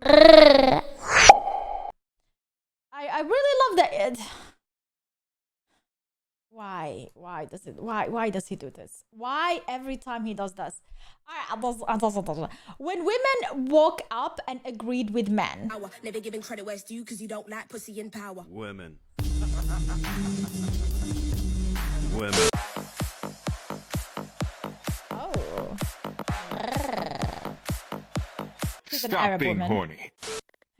I really love that. Why does he do this? Why every time he does this? When women woke up and agreed with men. Never giving credit where it's due because you don't like pussy in power. Women. Women. Oh. She's an Stop Arab being woman. horny.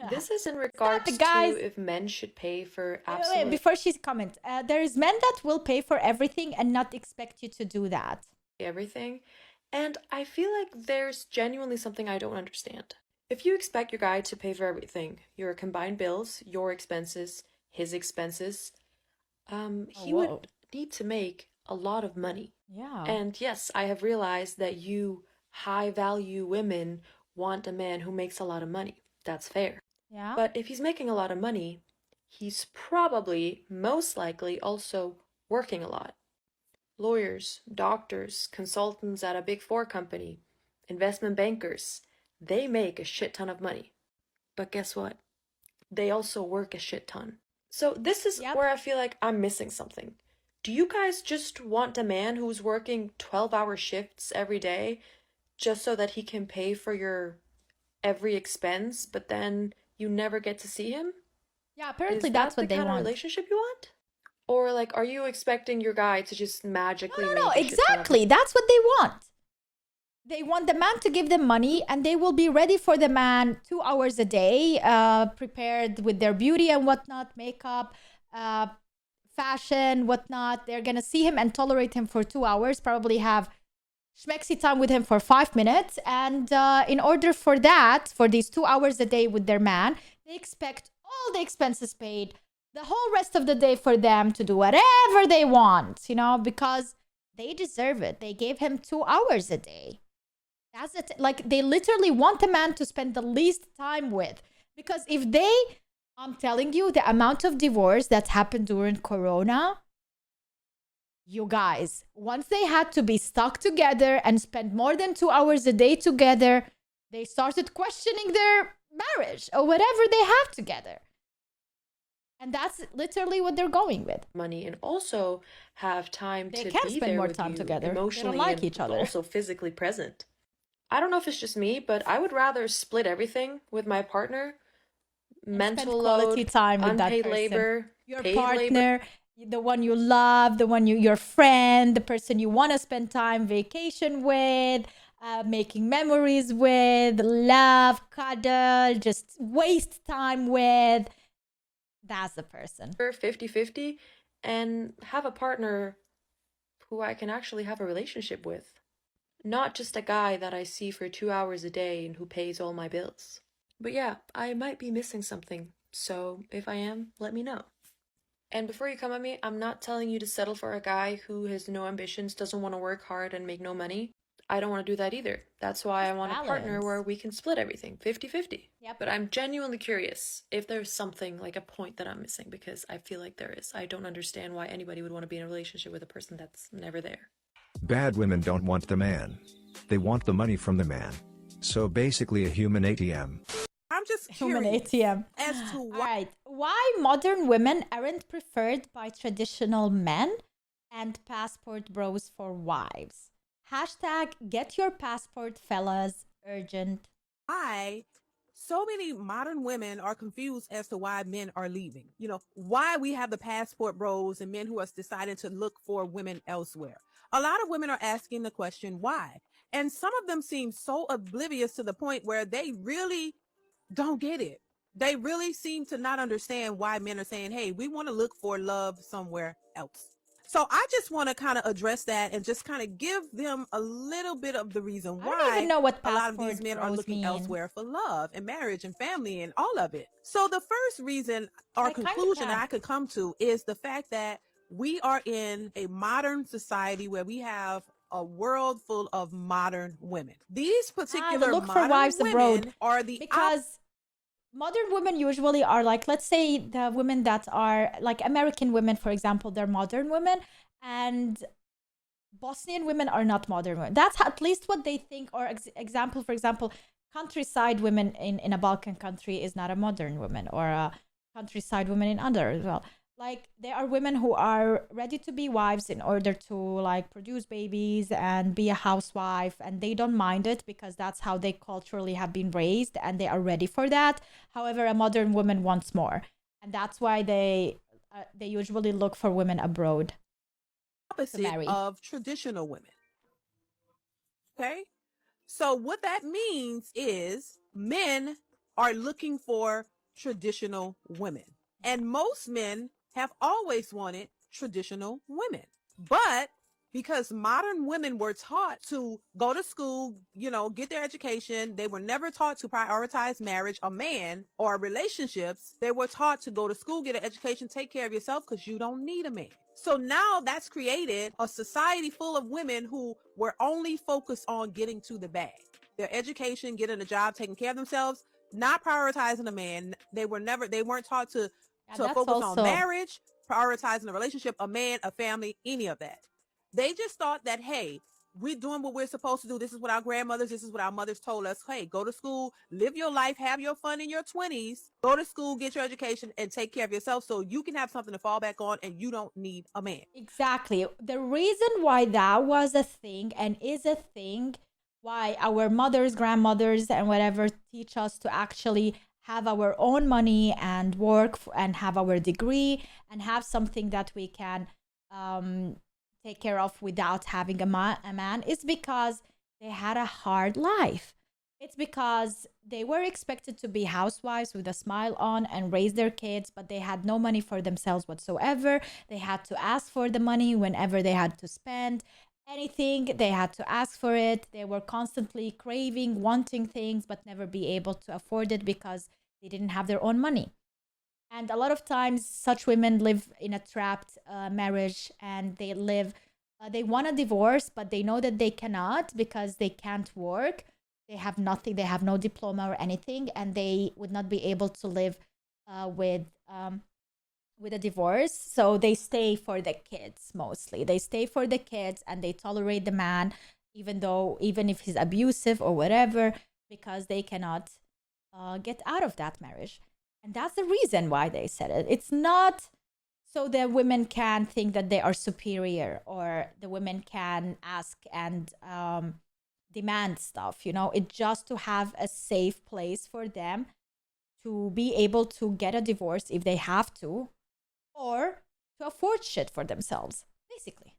This is in regards guys. to if men should pay for Wait, absolutely before she comments, there is men that will pay for everything and not expect you to do that. everything. And I feel like there's genuinely something I don't understand. If you expect your guy to pay for everything, your combined bills, your expenses, his expenses, he whoa. would need to make a lot of money. Yeah. And yes, I have realized that you high value women want a man who makes a lot of money. That's fair. Yeah. But if he's making a lot of money, he's probably, most likely, also working a lot. Lawyers, doctors, consultants at a Big Four company, investment bankers, they make a shit ton of money. But guess what? They also work a shit ton. So this is Yep. where I feel like I'm missing something. Do you guys just want a man who's working 12-hour shifts every day just so that he can pay for your every expense, but then you never get to see him? Yeah, apparently Is that's that what the they kind of want. relationship you want? Or like, are you expecting your guy to just magically No, make a shit ton of exactly. That's what they want. They want the man to give them money and they will be ready for the man 2 hours a day, prepared with their beauty and whatnot, makeup, fashion, whatnot. They're going to see him and tolerate him for 2 hours, probably have schmexy time with him for 5 minutes. And in order for that, for these 2 hours a day with their man, they expect all the expenses paid, the whole rest of the day for them to do whatever they want, because they deserve it. They gave him 2 hours a day. That's it. Like, they literally want a man to spend the least time with. Because I'm telling you, the amount of divorce that happened during Corona, you guys, once they had to be stuck together and spend more than 2 hours a day together, they started questioning their marriage or whatever they have together. And that's literally what they're going with. money and also have time They to can be spend there more with time you together. They don't emotionally like and each other. also physically present. I don't know if it's just me, but I would rather split everything with my partner. And Mental spend quality load, time with that unpaid person. labor, Your paid labor. partner, the one you love, your friend, the person you want to spend time vacation with, making memories with, love, cuddle, just waste time with. That's the person. 50-50 and have a partner who I can actually have a relationship with. Not just a guy that I see for 2 hours a day and who pays all my bills. But yeah, I might be missing something. So if I am, let me know. And before you come at me, I'm not telling you to settle for a guy who has no ambitions, doesn't want to work hard and make no money. I don't want to do that either. That's why I want a partner balance. where we can split everything 50-50. Yep. But I'm genuinely curious if there's something like a point that I'm missing because I feel like there is. I don't understand why anybody would want to be in a relationship with a person that's never there. Bad women don't want the man. They want the money from the man. So basically a human ATM. I'm just Human curious ATM. as to All why. right. Why modern women aren't preferred by traditional men and passport bros for wives? Hashtag get your passport, fellas. Urgent. So many modern women are confused as to why men are leaving. Why we have the passport bros and men who are deciding to look for women elsewhere. A lot of women are asking the question, why? And some of them seem so oblivious to the point where they really don't get it. They really seem to not understand why men are saying, hey, we want to look for love somewhere else. So I just want to kind of address that and just kind of give them a little bit of the reason I don't why even know what a lot of passport these men are bros looking mean. elsewhere for love and marriage and family and all of it. So the first reason or I kinda conclusion can. that I could come to is the fact that we are in a modern society where we have a world full of modern women. These particular look for modern wives women abroad are the because modern women usually are like, let's say the women that are like American women, for example, they're modern women, and Bosnian women are not modern women. That's at least what they think. Or for example, countryside women in a Balkan country is not a modern woman, or a countryside woman in other as well. Like, there are women who are ready to be wives in order to like produce babies and be a housewife, and they don't mind it because that's how they culturally have been raised and they are ready for that. However, a modern woman wants more, and that's why they usually look for women abroad to Opposite marry. of traditional women. Okay? So what that means is men are looking for traditional women. And most men have always wanted traditional women. But because modern women were taught to go to school, get their education, they were never taught to prioritize marriage, a man, or relationships. They were taught to go to school, get an education, take care of yourself because you don't need a man. So now that's created a society full of women who were only focused on getting to the bag. Their education, getting a job, taking care of themselves, not prioritizing a man. They weren't taught to That's focus on also marriage, prioritizing a relationship, a man, a family, any of that. They just thought that, hey, we're doing what we're supposed to do. This is what our grandmothers, this is what our mothers told us. Hey, go to school, live your life, have your fun in your 20s, go to school, get your education, and take care of yourself so you can have something to fall back on and you don't need a man. exactly the reason why that was a thing and is a thing, why our mothers, grandmothers, and whatever teach us to actually have our own money and work and have our degree and have something that we can take care of without having a man, is because they had a hard life. It's because they were expected to be housewives with a smile on and raise their kids, but they had no money for themselves whatsoever. They had to ask for the money whenever they had to spend anything. They had to ask for it. They were constantly craving, wanting things, but never be able to afford it because they didn't have their own money. And a lot of times, such women live in a trapped marriage, and they want a divorce, but they know that they cannot because they can't work. They have nothing, they have no diploma or anything, and they would not be able to live with a divorce. So they stay for the kids mostly. They stay for the kids and they tolerate the man, even if he's abusive or whatever, because they cannot get out of that marriage. And that's the reason why they said it. It's not so that women can think that they are superior, or the women can ask and demand stuff. It's just to have a safe place for them to be able to get a divorce if they have to, or to afford shit for themselves, basically.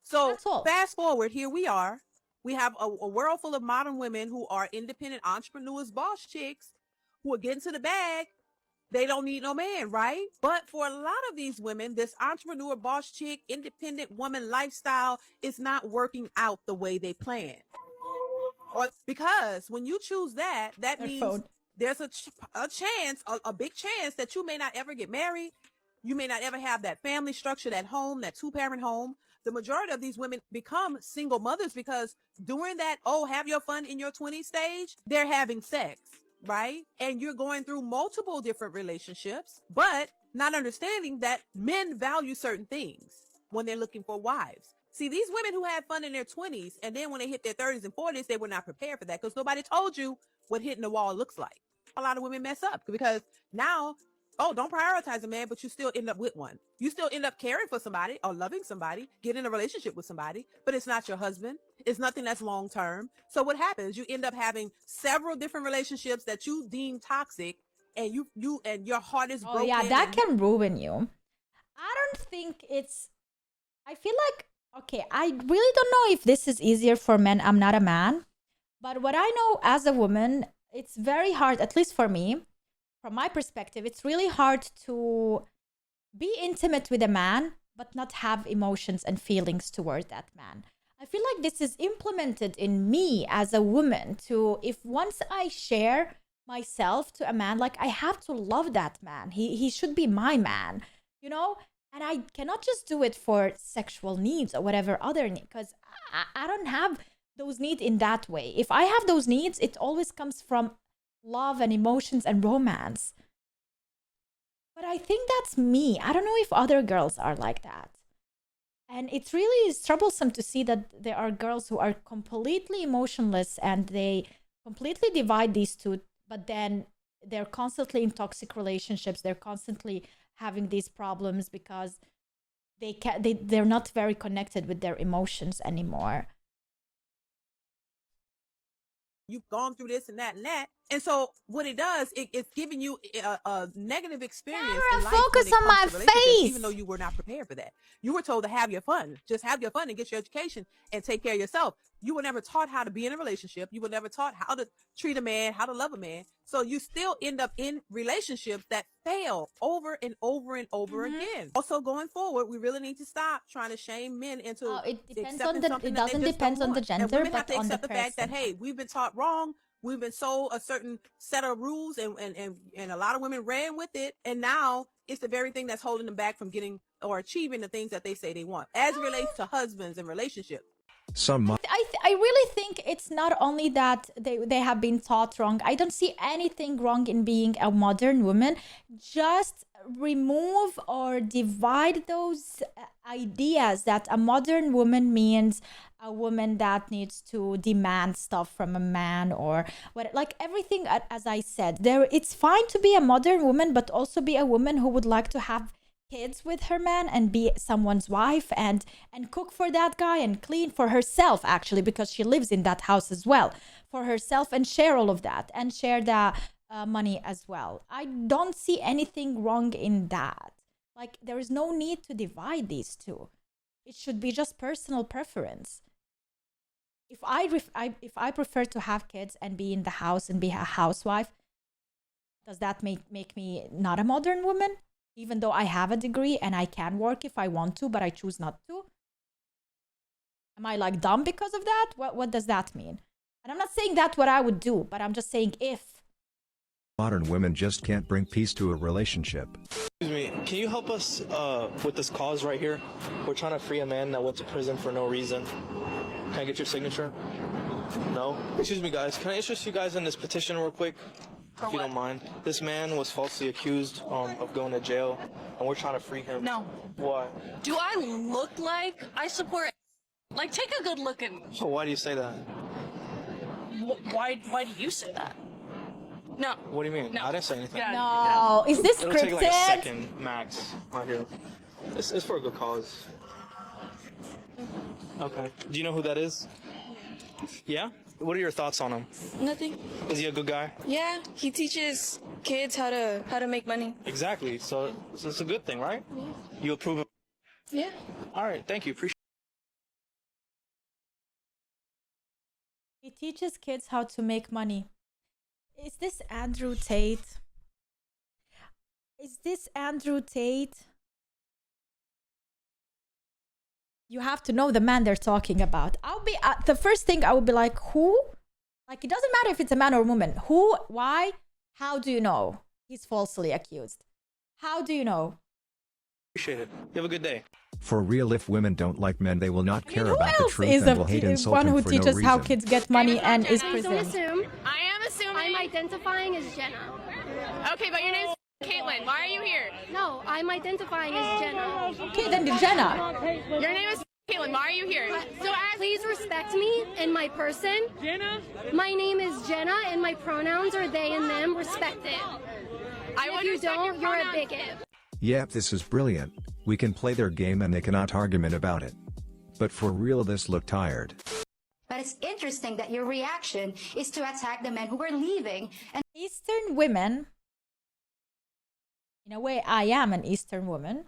So That's all. fast forward, here we are. We have a world full of modern women who are independent entrepreneurs, boss chicks, who are getting to the bag. They don't need no man, right? But for a lot of these women, this entrepreneur, boss chick, independent woman lifestyle is not working out the way they planned. Because when you choose that Their means phone. there's a chance, a big chance that you may not ever get married. You may not ever have that family structure, that home, that 2-parent home. The majority of these women become single mothers because during that, have your fun in your 20s stage, they're having sex, right? And you're going through multiple different relationships, but not understanding that men value certain things when they're looking for wives. See, these women who had fun in their 20s, and then when they hit their 30s and 40s, they were not prepared for that because nobody told you what hitting the wall looks like. A lot of women mess up because now, don't prioritize a man, but you still end up with one. You still end up caring for somebody or loving somebody, get in a relationship with somebody, but it's not your husband. It's nothing that's long term. So what happens? You end up having several different relationships that you deem toxic, and you and your heart is broken. Oh yeah, that can ruin you. I don't think I feel like, okay, I really don't know if this is easier for men. I'm not a man, but what I know as a woman, it's very hard, at least for me, from my perspective, it's really hard to be intimate with a man, but not have emotions and feelings toward that man. I feel like this is implemented in me as a woman if once I share myself to a man, like, I have to love that man. He should be my man, And I cannot just do it for sexual needs or whatever other need, because I don't have those needs in that way. If I have those needs, it always comes from love and emotions and romance. But I think that's me. I don't know if other girls are like that. And it really is troublesome to see that there are girls who are completely emotionless and they completely divide these two, but then they're constantly in toxic relationships. They're constantly having these problems because they're not very connected with their emotions anymore. You've gone through this and that and that. And so what it does, it's giving you a negative experience in life. Focus on my face. Even though you were not prepared for that. You were told to have your fun. Just have your fun and get your education and take care of yourself. You were never taught how to be in a relationship. You were never taught how to treat a man, how to love a man. So you still end up in relationships that fail over and over and over again. Also, going forward, we really need to stop trying to shame men into It depends accepting on the. something It that they doesn't just depend don't on the want. gender, And women but have to on the accept the fact that, person. hey, we've been taught wrong. We've been sold a certain set of rules, and a lot of women ran with it, and now it's the very thing that's holding them back from getting or achieving the things that they say they want, as it relates to husbands and relationships. I really think it's not only that they have been taught wrong. I don't see anything wrong in being a modern woman. Just remove or divide those ideas that a modern woman means a woman that needs to demand stuff from a man or what, like everything. As I said, it's fine to be a modern woman, but also be a woman who would like to have kids with her man and be someone's wife and cook for that guy and clean for herself, actually, because she lives in that house as well, for herself, and share all of that and share the money as well. I don't see anything wrong in that. Like, there is no need to divide these two. It should be just personal preference. If I prefer to have kids and be in the house and be a housewife, does that make me not a modern woman? Even though I have a degree and I can work if I want to, but I choose not to? Am I like dumb because of that? What does that mean? And I'm not saying that's what I would do, but I'm just saying if. Modern women just can't bring peace to a relationship. Excuse me, can you help us with this cause right here? We're trying to free a man that went to prison for no reason. Can I get your signature? No? Excuse me, guys. Can I interest you guys in this petition real quick? If you don't mind. This man was falsely accused of going to jail, and we're trying to free him. No. Why? Do I look like I support? Like, take a good look at me. So why do you say that? Why do you say that? No. What do you mean? No. I didn't say anything. No, is this It'll take like a scripted? second max right here. It's for a good cause. Okay. Do you know who that is? Yeah? What are your thoughts on him? Nothing. Is he a good guy? Yeah, he teaches kids how to make money. Exactly. So it's a good thing, right? Yeah. You approve of? Yeah. All right. Thank you. Appreciate. He teaches kids how to make money. Is this Andrew Tate? Is this Andrew Tate? You have to know the man they're talking about. I'll be the first thing I would be like, who? Like, it doesn't matter if it's a man or a woman. Who? Why? How do you know he's falsely accused? How do you know? Appreciate it. You have a good day. For real, if women don't like men, they will not care Who about the else truth is and will hate insult one him who for no teaches reason. how kids get money and is Don't prison? assume. I am assuming. I'm identifying as Jenna. Okay, but your name's Caitlin. Why are you here? No, I'm identifying as Jenna. Okay, then Jenna. Your name is Caitlin. Why are you here? So Please respect me and my person. Jenna. My name is Jenna and my pronouns are they and them. Respect it. I If you don't, you're a bigot. Yep, this is brilliant. We can play their game and they cannot argument about it. But for real, this look tired. But it's interesting that your reaction is to attack the men who are leaving. And Eastern women, in a way, I am an Eastern woman.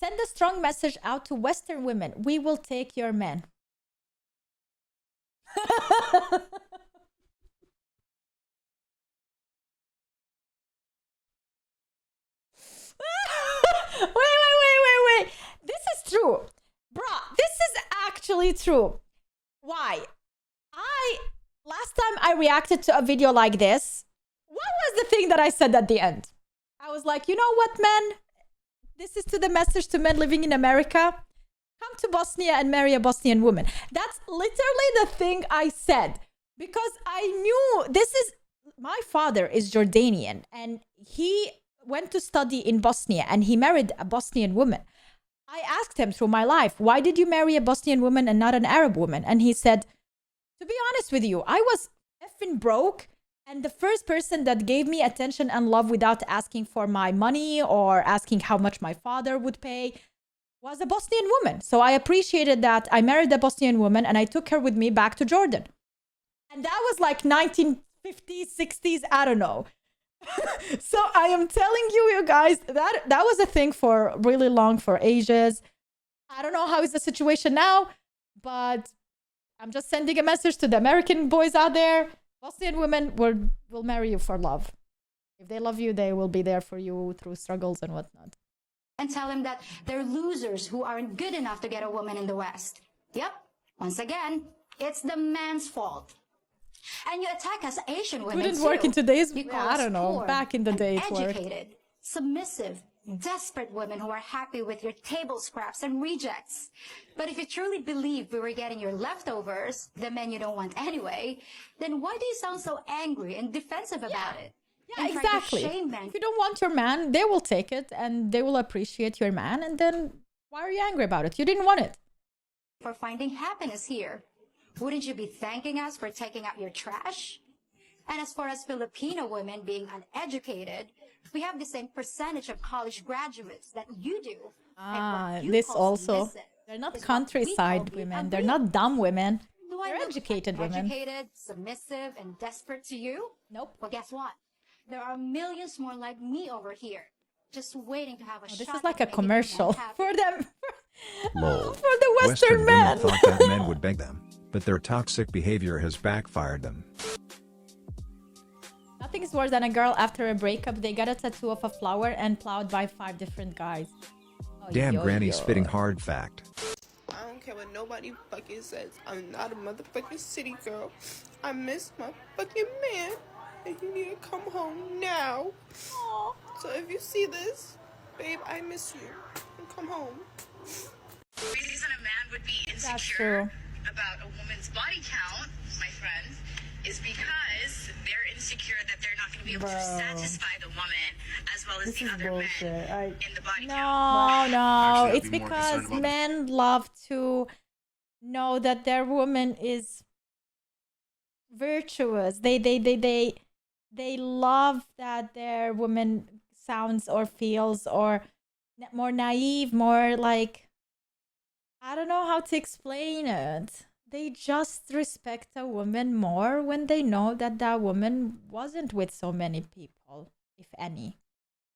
Send a strong message out to Western women. We will take your men. Wait. This is true. Bruh, this is actually true. Why? Last time I reacted to a video like this, what was the thing that I said at the end? I was like, you know what, men? This is to the message to men living in America. Come to Bosnia and marry a Bosnian woman. That's literally the thing I said. Because I knew my father is Jordanian and he went to study in Bosnia and he married a Bosnian woman. I asked him through my life, why did you marry a Bosnian woman and not an Arab woman? And he said, to be honest with you, I was effing broke. And the first person that gave me attention and love without asking for my money or asking how much my father would pay was a Bosnian woman. So I appreciated that. I married a Bosnian woman and I took her with me back to Jordan. And that was like 1950s, 60s, I don't know. So I am telling you guys, that was a thing for really long, for ages. I don't know how is the situation now, but I'm just sending a message to the American boys out there. Bosnian women will marry you for love. If they love you, they will be there for you through struggles and whatnot. And tell him that they're losers who aren't good enough to get a woman in the West. Yep, once again, it's the man's fault. And you attack us Asian women Couldn't too. work in today's, You call I us don't know, poor, back in the day it worked. uneducated, submissive, desperate women who are happy with your table scraps and rejects. But if you truly believe we were getting your leftovers, the men you don't want anyway, then why do you sound so angry and defensive about it? Yeah, And try to exactly. shame men If you don't want your man, they will take it and they will appreciate your man. And then why are you angry about it? You didn't want it. for finding happiness here. Wouldn't you be thanking us for taking out your trash? And as far as Filipino women being uneducated, we have the same percentage of college graduates that you do. This also. They're not countryside women. They're not dumb women. They're educated women. Educated, submissive, and desperate to you? Nope. Well, guess what? There are millions more like me over here, just waiting to have a shot. This is like a commercial for them. Lol. For the Western women men. thought that men would beg them, but their toxic behavior has backfired them. Nothing is worse than a girl after a breakup. They got a tattoo of a flower and plowed by 5 different guys. Oh, Damn, yo, Granny yo. spitting hard fact. I don't care what nobody fucking says. I'm not a motherfucking city girl. I miss my fucking man. And you need to come home now. Aww. So if you see this, babe, I miss you. And come home. The reason a man would be That's insecure true. about a woman's body count, my friends, is because they're insecure that they're not going to be able to satisfy the woman as well as the other men in the body count. No, it's because men love to know that their woman is virtuous. They love that their woman sounds or feels or more naive, more like, I don't know how to explain it. They just respect a woman more when they know that that woman wasn't with so many people, if any.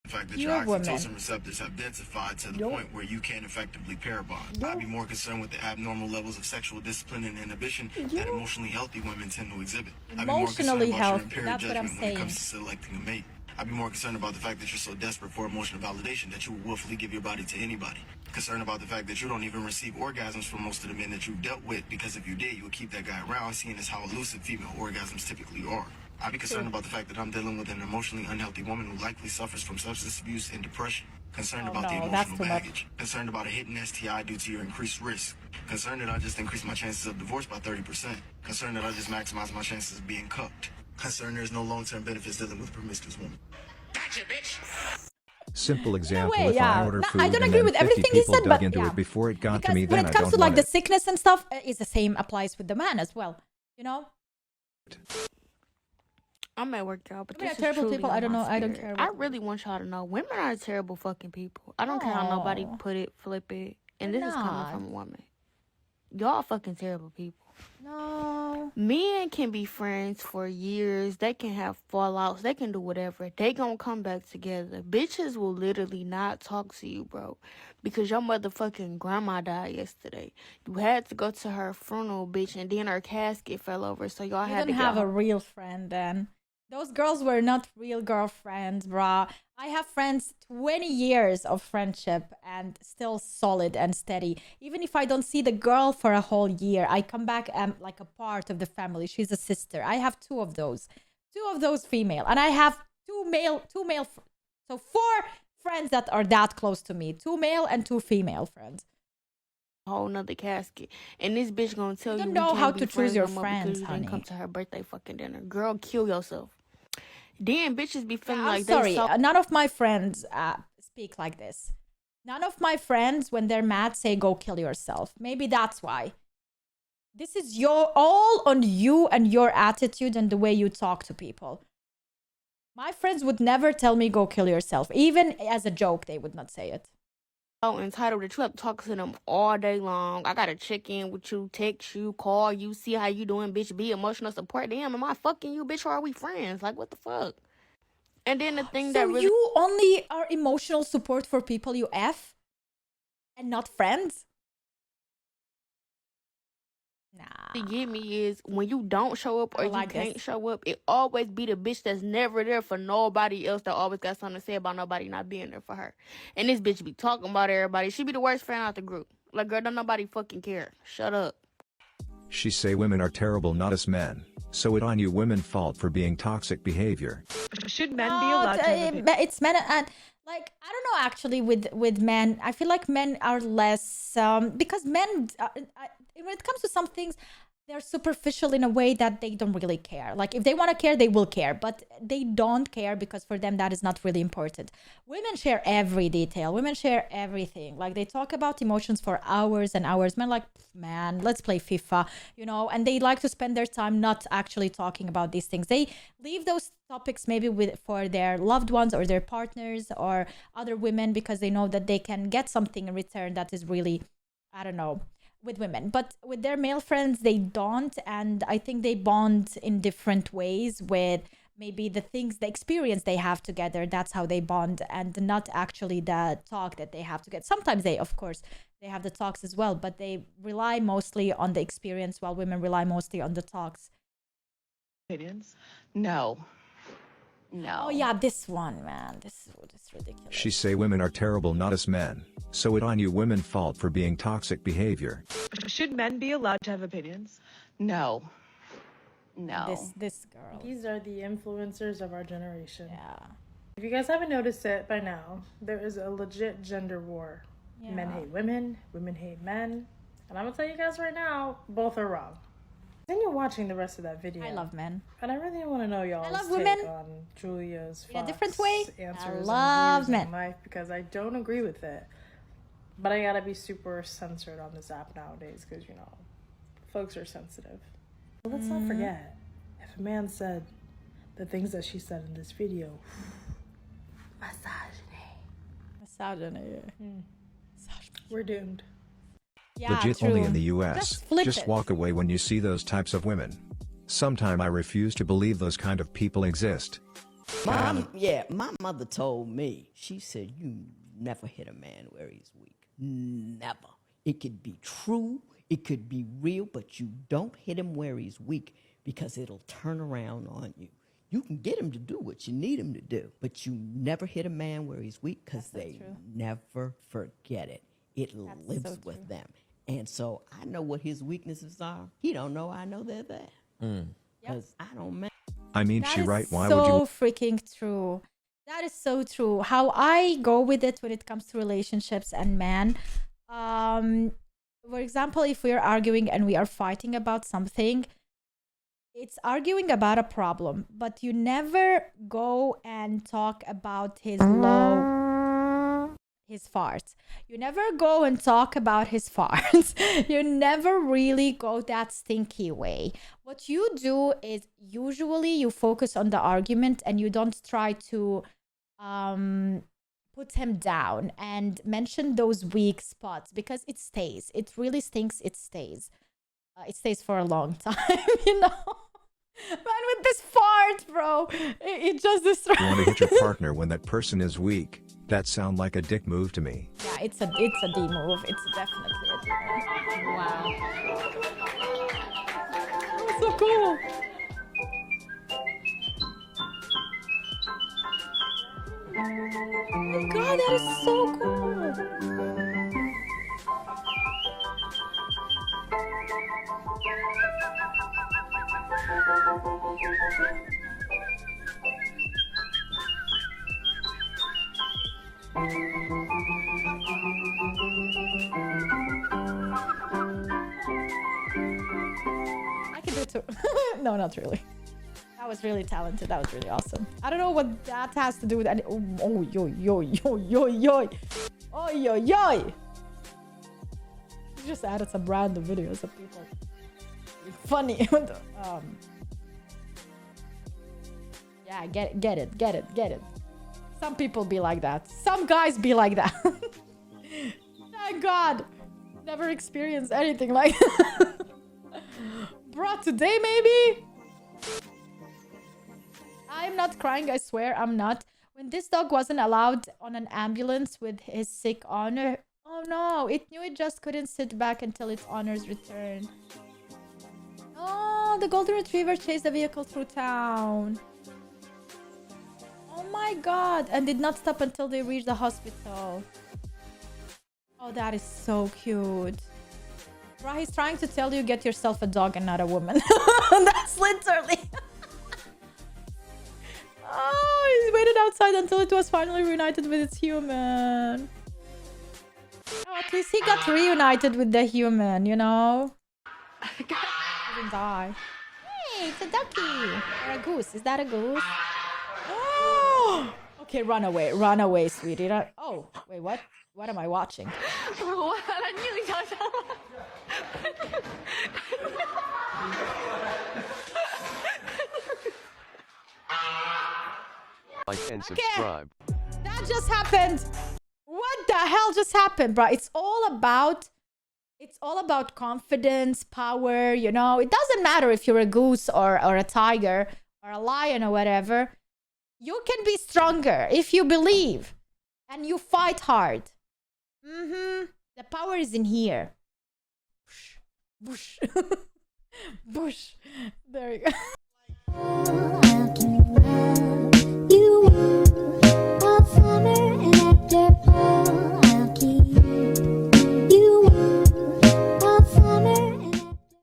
The fact that Your your woman. oxytocin receptors have densified to the point where you can't effectively pair bond. I'd be more concerned with the abnormal levels of sexual discipline and inhibition that emotionally healthy women tend to exhibit. I'd be more concerned Emotionally about your healthy, impaired that's what I'm judgment when it saying. comes to selecting a mate. I'd be more concerned about the fact that you're so desperate for emotional validation that you will willfully give your body to anybody. Concerned about the fact that you don't even receive orgasms from most of the men that you've dealt with, because if you did, you would keep that guy around, seeing as how elusive female orgasms typically are. I'd be concerned about the fact that I'm dealing with an emotionally unhealthy woman who likely suffers from substance abuse and depression. Concerned about the no, that's emotional too much. baggage. Concerned about a hidden STI due to your increased risk. Concerned that I just increased my chances of divorce by 30%. Concerned that I just maximized my chances of being cucked. Concerned there's no long-term benefits dealing with a promiscuous woman. Gotcha, bitch. Simple example, way, if yeah. I order No, food I don't and agree then with 50 everything he people said, dug but into yeah. it before it got to Because me, when then it I comes don't to like want the it. sickness and stuff, is the same applies with the man as well. You know? I'm at work, y'all, but Women this are terrible is truly people. on I don't my know. I don't spirit. care. I really want y'all to know women are terrible fucking people. I don't care how nobody put it, flip it, and They're this is coming not. from a woman. Y'all fucking terrible people. No. Men can be friends for years. They can have fallouts. They can do whatever. They gonna come back together. Bitches will literally not talk to you, bro, because your motherfucking grandma died yesterday. You had to go to her funeral, bitch, and then her casket fell over, so y'all You had don't to have go a real friend then. Those girls were not real girlfriends, brah. I have friends, 20 years of friendship and still solid and steady. Even if I don't see the girl for a whole year, I come back like a part of the family. She's a sister. I have two of those female. And I have two male, so 4 friends that are that close to me. 2 male and 2 female friends. whole nother casket, and this bitch gonna tell you don't we know can't how be to choose friends your no more friends, because you didn't come honey. to her birthday fucking dinner. Girl, kill yourself. Then bitches be feeling I'm like sorry, they so none of my friends speak like this. None of my friends, when they're mad, say, go kill yourself. Maybe that's why. This is all on you and your attitude and the way you talk to people. My friends would never tell me go kill yourself. Even as a joke, they would not say it. So entitled that you have to talk to them all day long. I gotta check in with you, text you, call you, see how you doing, bitch. Be emotional support. Damn, am I fucking you, bitch? Or are we friends? Like, what the fuck? And then the thing that So really... you only are emotional support for people you F? And not friends? to get me is when you don't show up or you can't show up, it always be the bitch that's never there for nobody else that always got something to say about nobody not being there for her. And this bitch be talking about everybody. She be the worst friend out the group. Like, girl, don't nobody fucking care. Shut up. She say women are terrible, not us men. So it on you women fault for being toxic behavior. Should men be allowed to have opinions? It's men and like I don't know actually with men. I feel like men are less because men when it comes to some things they're superficial in a way that they don't really care. Like if they want to care, they will care, but they don't care because for them that is not really important. Women share every detail. Women share everything. Like they talk about emotions for hours and hours. Men like, man, let's play FIFA, you know, and they like to spend their time not actually talking about these things. They leave those topics maybe for their loved ones or their partners or other women because they know that they can get something in return that is really, I don't know, with women. But with their male friends, they don't. And I think they bond in different ways with maybe the experience they have together. That's how they bond, and not actually the talk that they have to get. Sometimes of course, they have the talks as well, but they rely mostly on the experience while women rely mostly on the talks. Opinions? No. Oh yeah, this one, man. This is ridiculous. She say women are terrible, not us men. So it on you women fault for being toxic behavior. Should men be allowed to have opinions? No. No. This girl. These are the influencers of our generation. Yeah. If you guys haven't noticed it by now, there is a legit gender war. Yeah. Men hate women, women hate men. And I'm gonna tell you guys right now, both are wrong. Then you're watching the rest of that video. I love men. And I really want to know y'all's take women. on Julia's In a different way. answers I love and views men. in life because I don't agree with it. But I gotta be super censored on this app nowadays because, you know, folks are sensitive. But let's not forget, if a man said the things that she said in this video, Misogyny. We're doomed. Yeah, Legit true. only in the US. Just flip it. walk away when you see those types of women. Sometime I refuse to believe those kind of people exist. My mother told me, she said, you never hit a man where he's weak. Never. It could be true, it could be real, but you don't hit him where he's weak because it'll turn around on you. You can get him to do what you need him to do, but you never hit a man where he's weak because they never forget it. It lives with them. And so I know what his weaknesses are. He don't know I know they're there. Because I don't matter. I mean, she right. Why so would you? Freaking true. That is so true. How I go with it when it comes to relationships and men. For example, if we are arguing and we are fighting about something, it's arguing about a problem, but you never go and talk about his farts. You never go and talk about his farts. You never really go that stinky way. What you do is usually you focus on the argument and you don't try to put him down and mention those weak spots because it stays. It really stinks. It stays. It stays for a long time, you know? Man, with this fart, bro, it just destroys. You want to hit your partner when that person is weak? That sound like a dick move to me. Yeah, it's a D move. It's definitely a D move. Wow. That's so cool. Oh my god, that is so cool. I can do it too. No, not really. That was really talented. That was really awesome. I don't know what that has to do with any. Oh, yo, yo, yo, yo, yo. Oh, yo, yo. You just added some random videos of people. Funny. Yeah, get it. Some people be like that. Some guys be like that. Thank God. Never experienced anything like that. Bro, today maybe? I'm not crying, I swear I'm not. When this dog wasn't allowed on an ambulance with his sick owner, oh no, it knew it just couldn't sit back until its owner's return. Oh, the golden retriever chased the vehicle through town. Oh my God, and did not stop until they reached the hospital. Oh, that is so cute. Bro, he's trying to tell you get yourself a dog and not a woman. That's literally... Oh, he waited outside until it was finally reunited with its human. Oh, at least he got reunited with the human, you know? He didn't die. Hey, it's a ducky. Or a goose. Is that a goose? Oh! Okay, run away, sweetie. Oh, wait, what? What am I watching? Like and subscribe. That just happened. What the hell just happened, bro? It's all about confidence, power, you know. It doesn't matter if you're a goose or a tiger or a lion or whatever. You can be stronger if you believe and you fight hard. The power is in here. Bush. Bush. There you go.